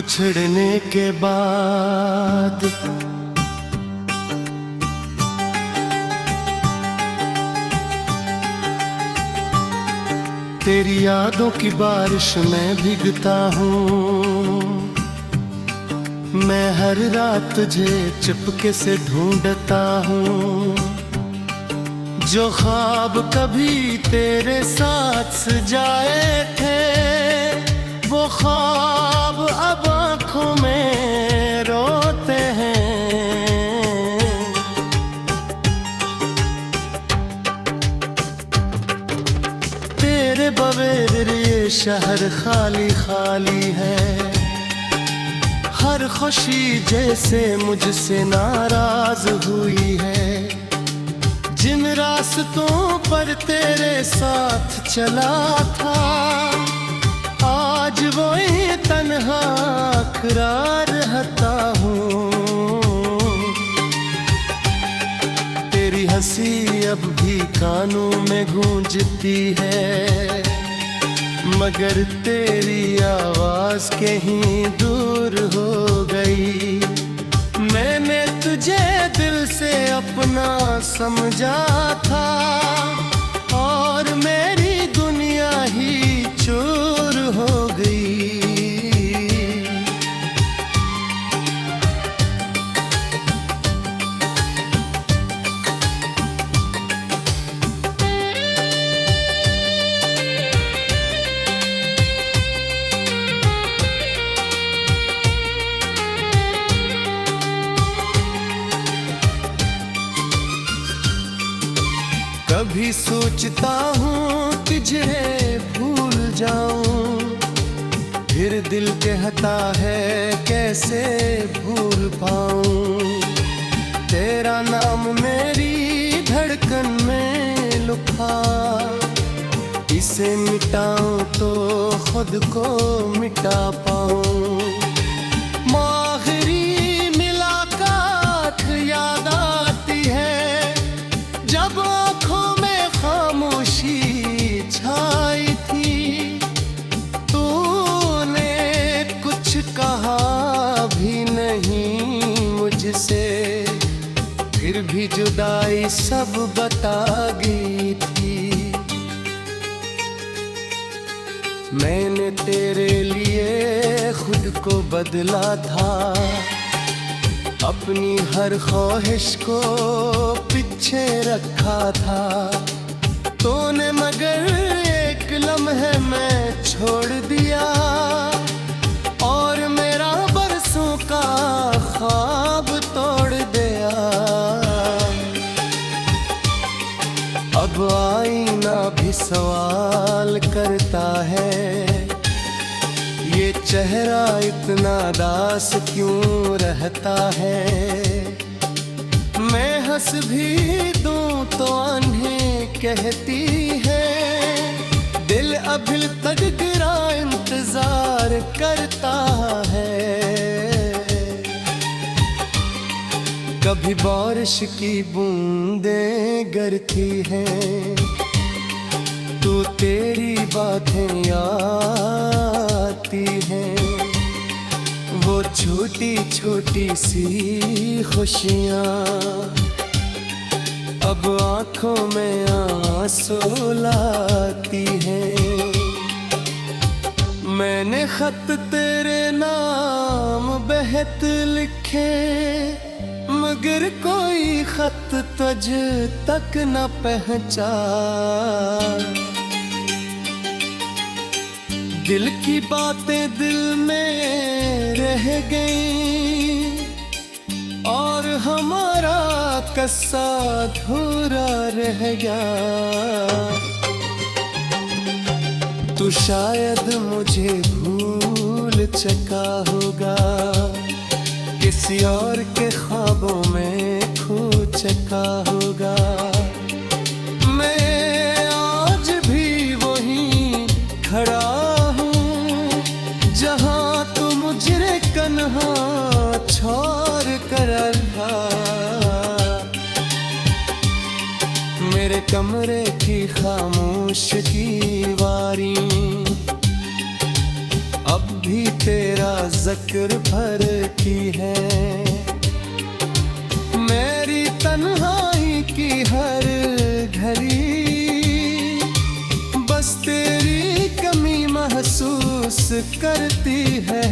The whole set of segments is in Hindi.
बिछड़ने के बाद तेरी यादों की बारिश में भीगता हूँ। मैं हर रात तुझे चुपके से ढूंढता हूँ। जो ख्वाब कभी तेरे साथ सजाए थे वो ख्वाब अब आँखों में रोते हैं। तेरे बगैर ये शहर खाली खाली है। हर खुशी जैसे मुझसे नाराज हुई है। जिन रास्तों पर तेरे साथ चला था आज वही तन्हा खड़ा रहता हूँ। तेरी हंसी अब भी कानों में गूंजती है मगर तेरी आवाज कहीं दूर हो गई। मैंने तुझे दिल से अपना समझा था और मेरी दुनिया ही चूर हो गई। कभी सोचता हूँ तुझे भूल जाऊं, फिर दिल कहता है कैसे भूल पाऊं। तेरा नाम मेरी धड़कन में लुका, इसे मिटाऊं तो खुद को मिटा पाऊं। आखिरी मुलाकात याद आती है जब आँखों में खामोशी छाई थी। तूने कुछ कहा भी नहीं मुझसे, फिर भी जुदाई सब बता गई थी। मैंने तेरे लिए खुद को बदला था, अपनी हर ख्वाहिश को पीछे रखा था। तूने मगर एक लम्हे में छोड़ दिया और मेरा बरसों का ख्वाब तोड़ दिया। अब आईना भी सवाल करता है, ये चेहरा इतना दास क्यों रहता है। मैं हंस भी दूं तो आंखें कहती है, दिल अभी तक गिरा इंतजार करता है। कभी बारिश की बूंदें गिरती हैं तो तेरी बातें आती हैं। वो छोटी छोटी सी खुशियाँ अब आँखों में आंसू लाती हैं। मैंने खत तेरे नाम बेहद लिखे मगर कोई खत तुझ तक न पहुँचा। दिल की बातें दिल में रह गई और हमारा किस्सा अधूरा रह गया। तू शायद मुझे भूल चुका होगा, किसी और के ख्वाबों में खो चुका होगा। मैं आज भी वहीं खड़ा जहाँ तू मुझे कन्हा छोड़ कर रहा। मेरे कमरे की खामोश दीवारी अब भी तेरा जिक्र भर की है। मेरी तन्हाई की हर घड़ी बस तेरी कमी महसूस करती है।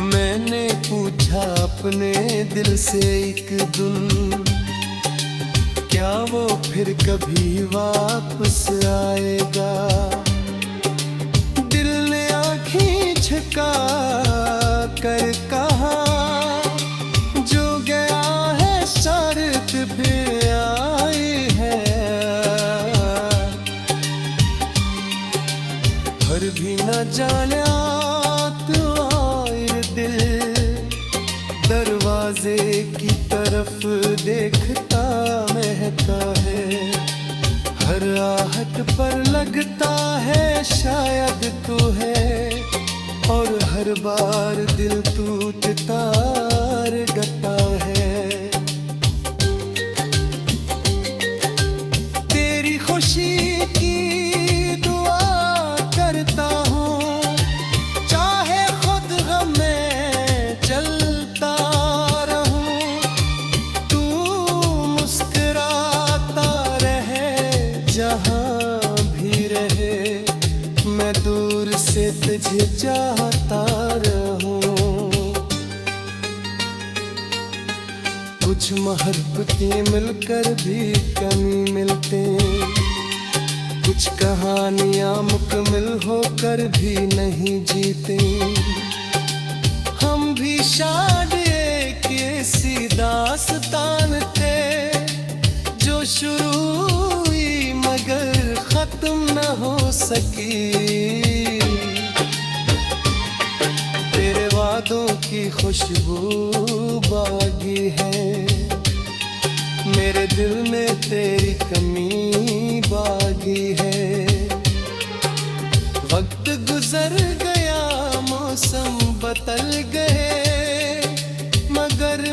मैंने पूछा अपने दिल से एक दिन, क्या वो फिर कभी वापस आएगा? दिल ने आँखें झुका कर कहा, जो गया है शर्त फिर आई है। पर भी न जाने तो आए दिल दरवाजे की तरफ देखता महका है। हर आहट पर लगता है शायद तू है, और हर बार दिल टूटता गता है। तेरी खुशी की दुआ करता हूँ, चाहे खुद गम में चलता रहूं। तू मुस्कुराता रहे जहाँ भी रहे, मैं दूर से तुझे चाहता रहूं। कुछ मोहब्बतें मिलकर भी कमी मिलते, कुछ कहानियां मुकम्मल होकर भी नहीं जीते। हम भी शायद एक ऐसी दास्तान थे, जो शुरू हुई मगर खत्म न हो सकी। तेरे वादों की खुशबू बागी है, मेरे दिल में तेरी कमी बागी है। वक्त गुजर गया, मौसम बदल गए, मगर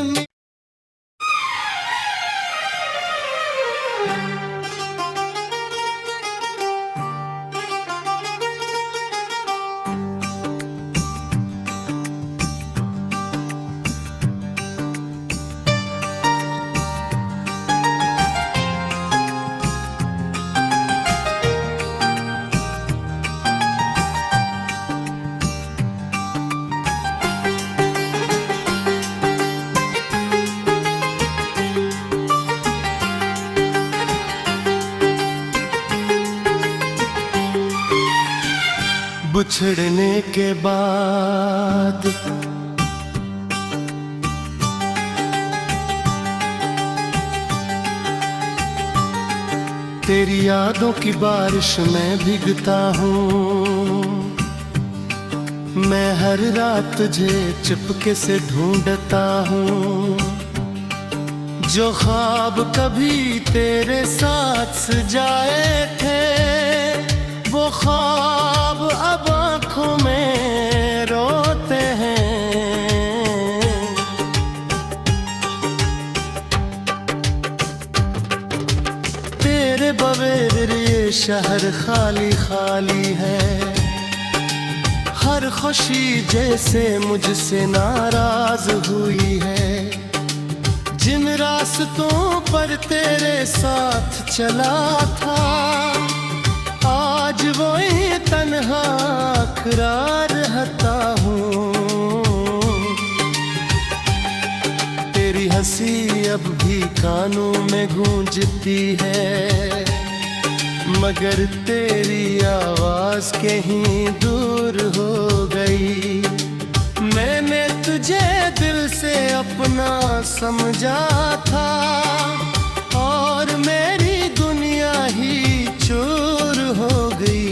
बिछड़ने के बाद तेरी यादों की बारिश में भीगता हूँ। मैं हर रात तुझे चुपके से ढूंढता हूँ। जो ख्वाब कभी तेरे साथ सजाए थे, वो ख्वाब अब आँखों में रोते हैं। तेरे बगैर ये शहर खाली खाली है। हर खुशी जैसे मुझसे नाराज हुई है। जिन रास्तों पर तेरे साथ चला था, आज वही तन्हा खड़ा रहता हूँ। तेरी हंसी अब भी कानों में गूंजती है, मगर तेरी आवाज कहीं दूर हो गई। मैंने तुझे दिल से अपना समझा था, और मेरी दुनिया ही चूर हो गई।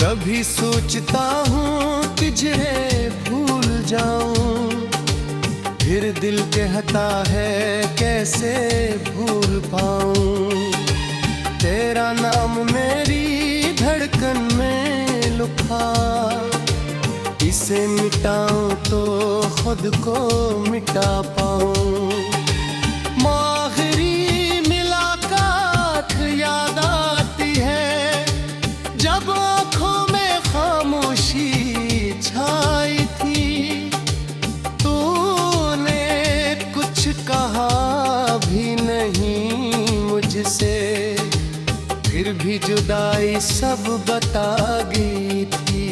कभी सोचता हूँ तुझे भूल जाऊं, फिर दिल कहता है कैसे भूल पाऊं, तेरा नाम मेरी धड़कन में लुका। इसे मिटाऊं तो खुद को मिटा पाऊं। आखिरी मुलाकात याद आती है, जब आँखों में खामोशी छाई थी। तूने कुछ कहा भी नहीं मुझसे, फिर भी जुदाई सब बता गई थी।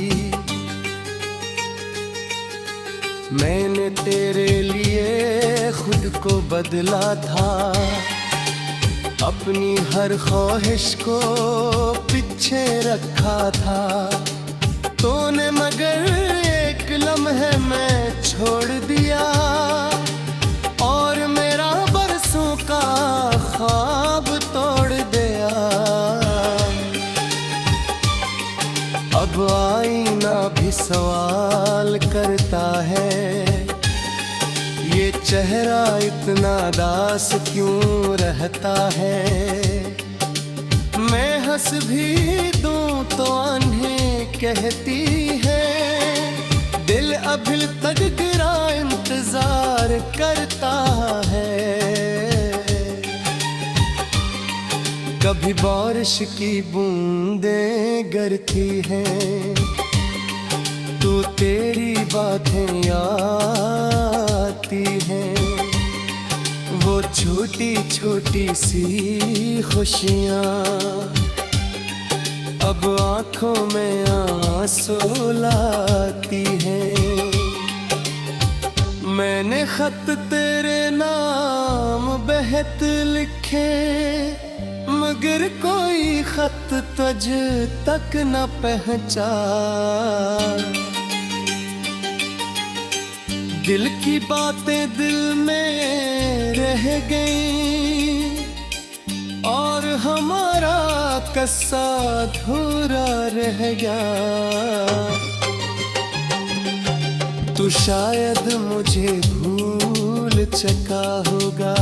मैंने तेरे लिए खुद को बदला था, अपनी हर ख्वाहिश को पीछे रखा था। तूने मगर एक लम्हे में छोड़ दिया, और मेरा बरसों का ख्वाब तोड़ दिया। अब आईना भी सवाल करता है, ये चेहरा इतना दास क्यों रहता है। मैं हंस भी दूं तो आंखें कहती है, दिल अभी तक तेरा इंतजार करता है। कभी बारिश की बूंदें गिरती हैं, तो तेरी बातें आती हैं। वो छोटी छोटी सी खुशियाँ अब आँखों में आंसू लाती हैं। मैंने खत तेरे नाम बेहद लिखे, मगर कोई खत तुझ तक न पहुंचा। दिल की बातें दिल में रह गई, और हमारा किस्सा अधूरा रह गया। तू शायद मुझे भूल चुका होगा,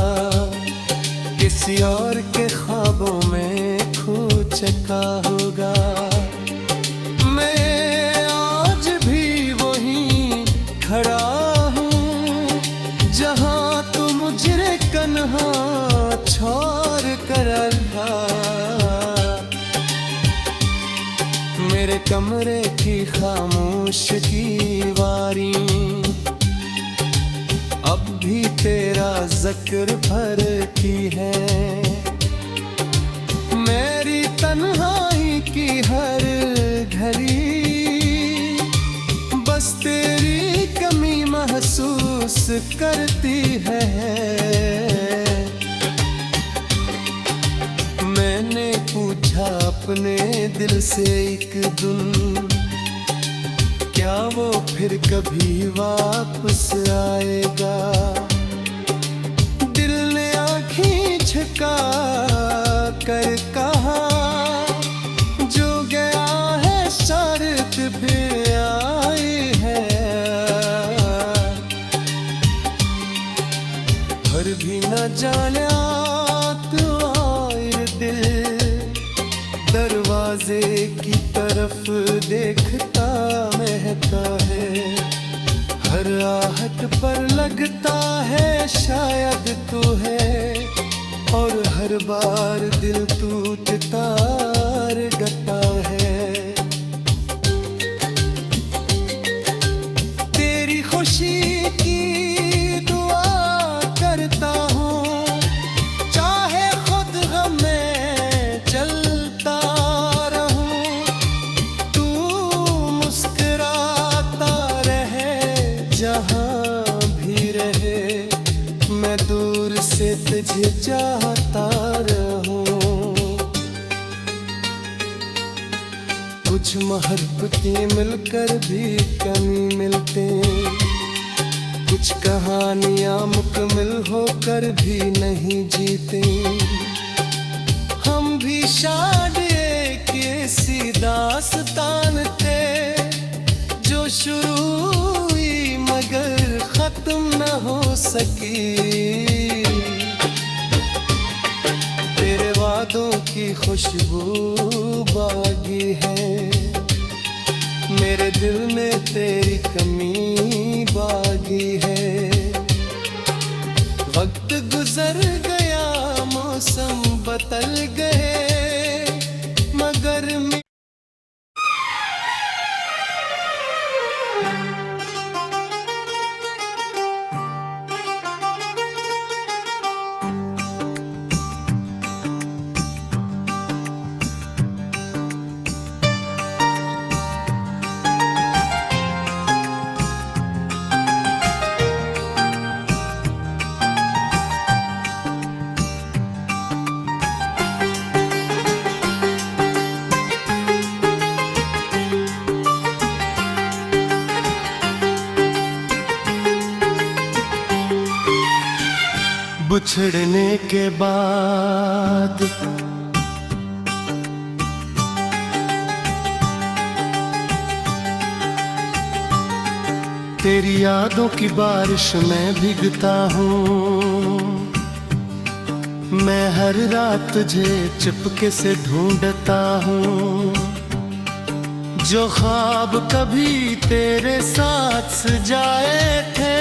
किसी और के ख्वाबों में खो चुका होगा। मैं आज भी वहीं खड़ा हूँ, जहाँ तू मुझे कन्हा छोड़ कर था। मेरे कमरे की खामोश दीवारी अब भी तेरा जिक्र भरती है। मेरी तन्हाई की हर घड़ी बस तेरी कमी महसूस करती है। मैंने पूछा अपने दिल से एक दिन, क्या वो फिर कभी वापस आएगा। दिल ने आँखें झुका कर कहा, जो गया है शर्त भी आई है। पर भी न जाने तू आए दिल, दरवाजे की तरफ देखता महका है। हर आहट पर लगता है शायद तू है, और हर बार दिल टूटता गता है। तेरी खुशी की दुआ करता हूँ, चाहे खुद गम में चलता रहूं। तू मुस्कुराता रहे जहाँ भी रहे, मैं दूर से तुझे चाहता रहूं। कुछ मोहब्बतें मिलकर भी कमी मिलते, कुछ कहानियाँ मुकम्मल होकर भी नहीं जीते। हम भी शायद एक ऐसी दास्तान थे, जो शुरू हुई मगर खत्म न हो की खुशबू बागी है, मेरे दिल में तेरी कमी बागी है। वक्त गुजर गया, मौसम बदल गए, मगर बिछड़ने के बाद तेरी यादों की बारिश में भीगता हूँ। मैं हर रात तुझे चुपके से ढूंढता हूँ। जो ख्वाब कभी तेरे साथ सजाए थे,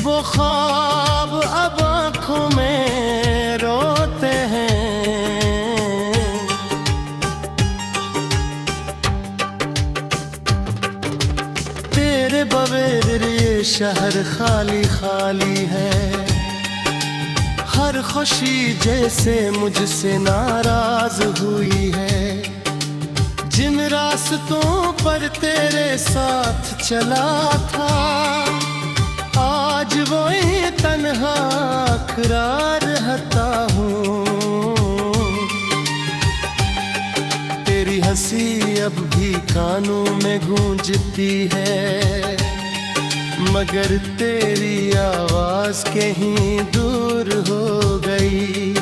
वो ख्वाब अब आँखों में रोते हैं। तेरे बगैर ये शहर खाली खाली है। हर खुशी जैसे मुझसे नाराज हुई है। जिन रास्तों पर तेरे साथ चला था, आज वही तन्हा खड़ा रहता हूँ। तेरी हंसी अब भी कानों में गूंजती है, मगर तेरी आवाज कहीं दूर हो गई।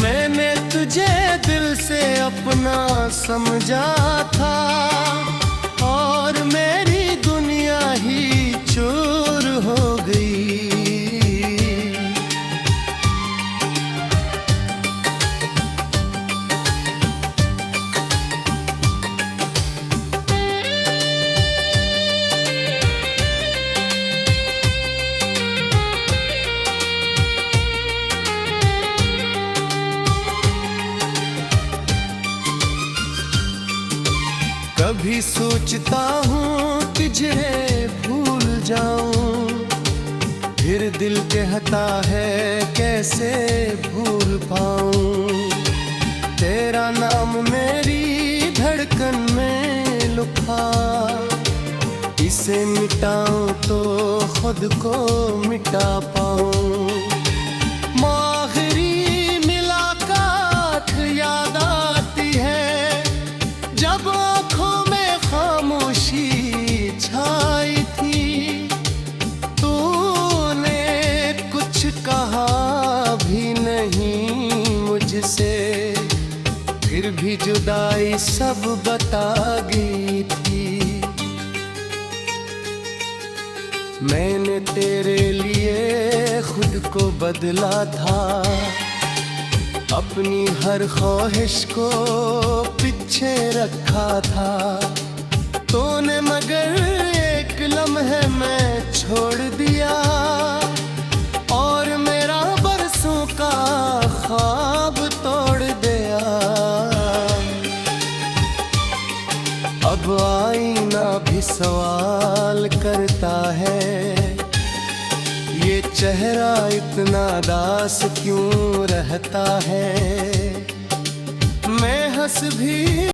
मैंने तुझे दिल से अपना समझा था, और मेरी दुनिया ही चूर हो गई। कभी सोचता हूँ तुझे भूल जाऊं, फिर दिल कहता है कैसे भूल पाऊं। तेरा नाम मेरी धड़कन में लुका, इसे मिटाऊं तो खुद को मिटा पाऊं। आखिरी मुलाकात याद आती है, जब आँखों में खामोशी छाई थी। तूने कुछ कहा भी नहीं मुझसे, फिर भी जुदाई सब बता गई थी। मैंने तेरे लिए खुद को बदला था, अपनी हर ख्वाहिश को पीछे रखा था। तूने मगर एक लम्हे में छोड़ दिया, और मेरा बरसों का ख्वाब तोड़ दिया। अब आईना भी सवाल करता है, ये चेहरा इतना दास क्यों रहता है। मैं हंस भी